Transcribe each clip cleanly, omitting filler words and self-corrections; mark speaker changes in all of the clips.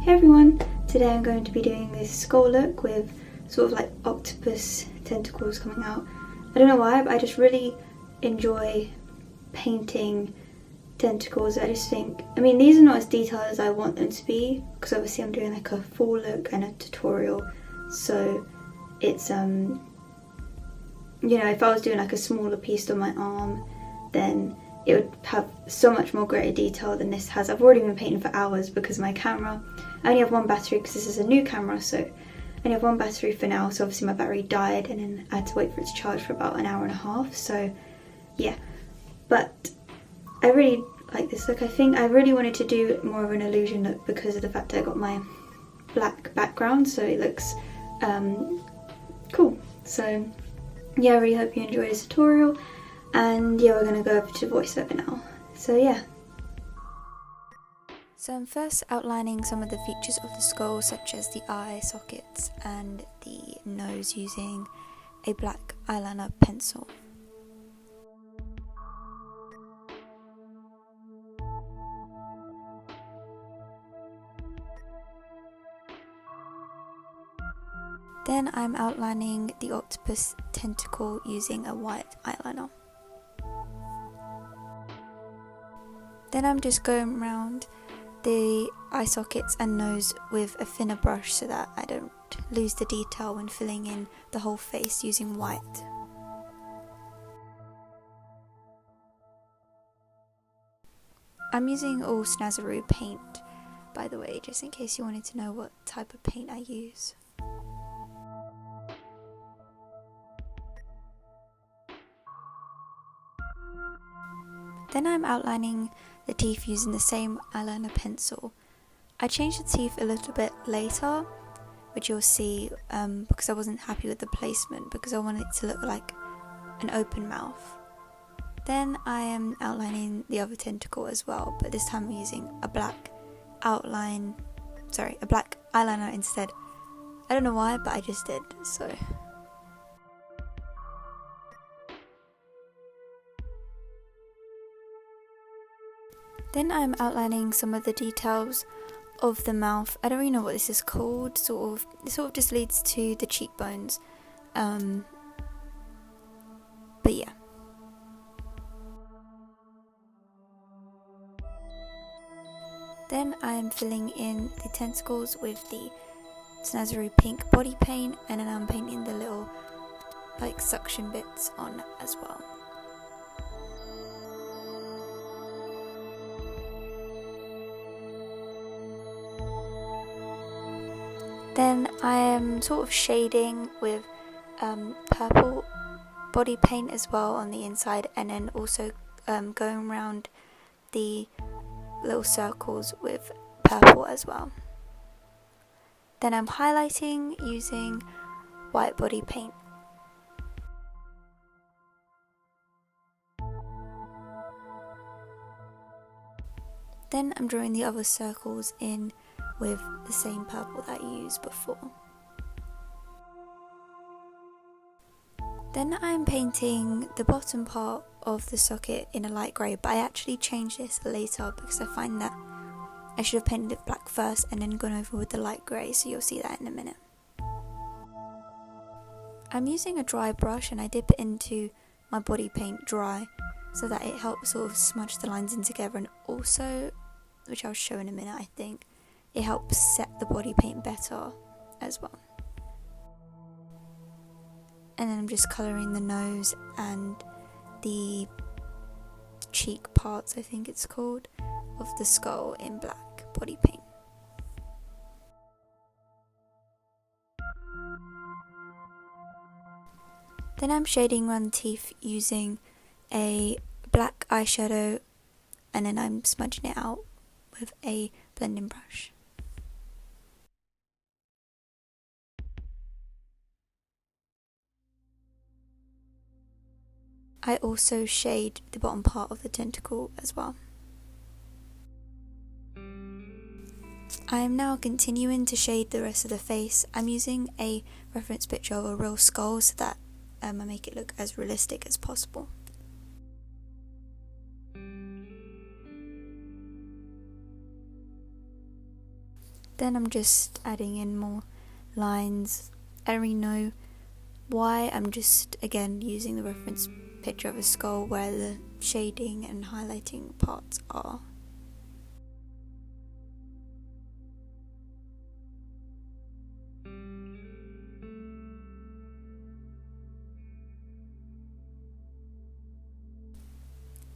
Speaker 1: Hey everyone, today I'm going to be doing this skull look with sort of like octopus tentacles coming out. I don't know why, but I just really enjoy painting tentacles. I just think, I mean, these are not as detailed as I want them to be, because obviously I'm doing like a full look and a tutorial, so it's you know, if I was doing like a smaller piece on my arm, then it would have so much more greater detail than this has. I've already been painting for hours because my camera, I only have one battery because this is a new camera, so I only have one battery for now, so obviously my battery died and then I had to wait for it to charge for about an hour and a half, so yeah. But I really like this look. I think I really wanted to do more of an illusion look because of the fact that I got my black background, so it looks cool. So yeah, I really hope you enjoy this tutorial, and yeah, we're going to go over to voiceover now. So yeah.
Speaker 2: So I'm first outlining some of the features of the skull, such as the eye sockets and the nose, using a black eyeliner pencil. Then I'm outlining the octopus tentacle using a white eyeliner. Then I'm just going around the eye sockets and nose with a thinner brush so that I don't lose the detail when filling in the whole face using white. I'm using all Snazaroo paint, by the way, just in case you wanted to know what type of paint I use. Then I'm outlining the teeth using the same eyeliner pencil. I changed the teeth a little bit later, which you'll see, because I wasn't happy with the placement, because I wanted it to look like an open mouth. Then I am outlining the other tentacle as well, but this time I'm using a black eyeliner instead. I don't know why, but I just did, so. Then I'm outlining some of the details of the mouth. I don't really know what this is called, it sort of just leads to the cheekbones, but yeah. Then I'm filling in the tentacles with the Snazaroo pink body paint, and then I'm painting the little like suction bits on as well. Then I am sort of shading with purple body paint as well on the inside, and then also going around the little circles with purple as well. Then I'm highlighting using white body paint. Then I'm drawing the other circles in with the same purple that I used before. Then I'm painting the bottom part of the socket in a light grey, but I actually changed this later because I find that I should have painted it black first and then gone over with the light grey, so you'll see that in a minute. I'm using a dry brush, and I dip it into my body paint dry so that it helps sort of smudge the lines in together, and also, which I'll show in a minute, I think, it helps set the body paint better as well. And then I'm just colouring the nose and the cheek parts, I think it's called, of the skull in black body paint. Then I'm shading around the teeth using a black eyeshadow, and then I'm smudging it out with a blending brush. I also shade the bottom part of the tentacle as well. I am now continuing to shade the rest of the face. I'm using a reference picture of a real skull so that I make it look as realistic as possible. Then I'm just adding in more lines. I don't really know why, I'm just again using the reference picture of a skull where the shading and highlighting parts are.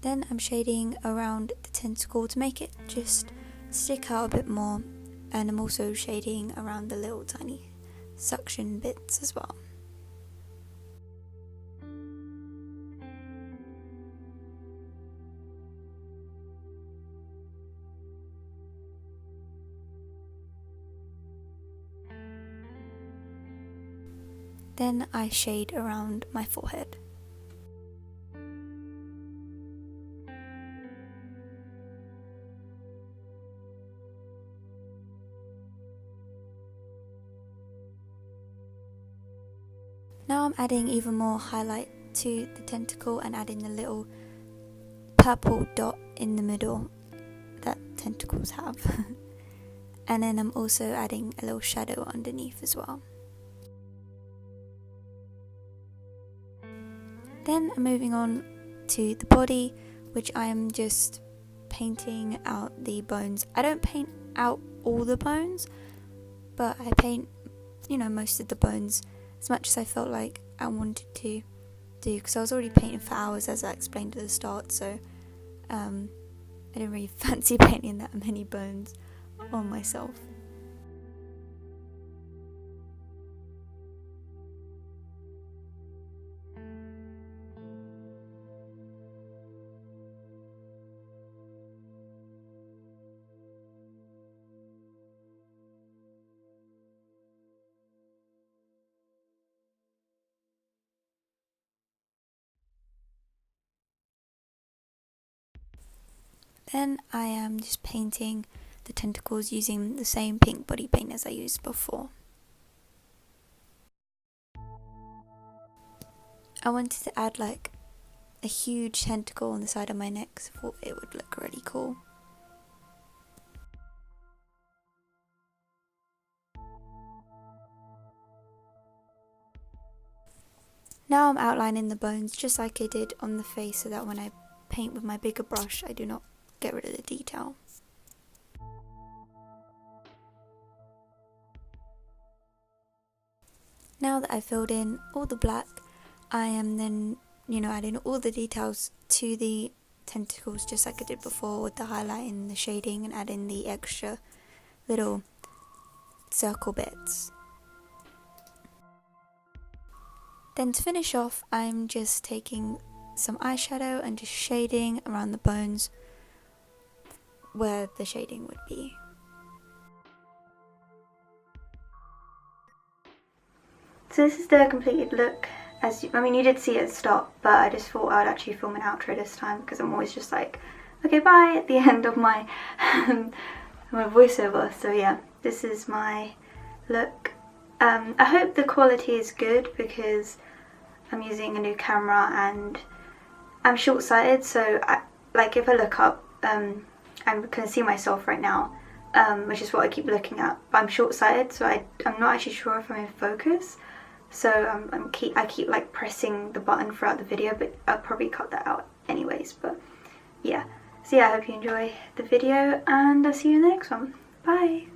Speaker 2: Then I'm shading around the tentacle to make it just stick out a bit more, and I'm also shading around the little tiny suction bits as well. Then I shade around my forehead. Now I'm adding even more highlight to the tentacle and adding the little purple dot in the middle that tentacles have. And then I'm also adding a little shadow underneath as well. Then I'm moving on to the body, which I am just painting out the bones. I don't paint out all the bones, but I paint, most of the bones as much as I felt like I wanted to do, because I was already painting for hours, as I explained at the start, so I didn't really fancy painting that many bones on myself. Then I am just painting the tentacles using the same pink body paint as I used before. I wanted to add like a huge tentacle on the side of my neck, so I thought it would look really cool. Now I'm outlining the bones just like I did on the face, so that when I paint with my bigger brush I do not get rid of the detail. Now that I've filled in all the black, I am then, adding all the details to the tentacles just like I did before, with the highlighting, the shading, and adding the extra little circle bits. Then to finish off, I'm just taking some eyeshadow and just shading around the bones where the shading would be.
Speaker 1: So this is the completed look. You did see it at the start, but I just thought I would actually film an outro this time, because I'm always just like, okay, bye at the end of my my voiceover. So yeah, this is my look. I hope the quality is good, because I'm using a new camera and I'm short-sighted, so if I look up, I can see myself right now, which is what I keep looking at, but I'm short-sighted, so I'm not actually sure if I'm in focus, so I keep like pressing the button throughout the video, but I'll probably cut that out anyways. But yeah, so yeah, I hope you enjoy the video, and I'll see you in the next one. Bye!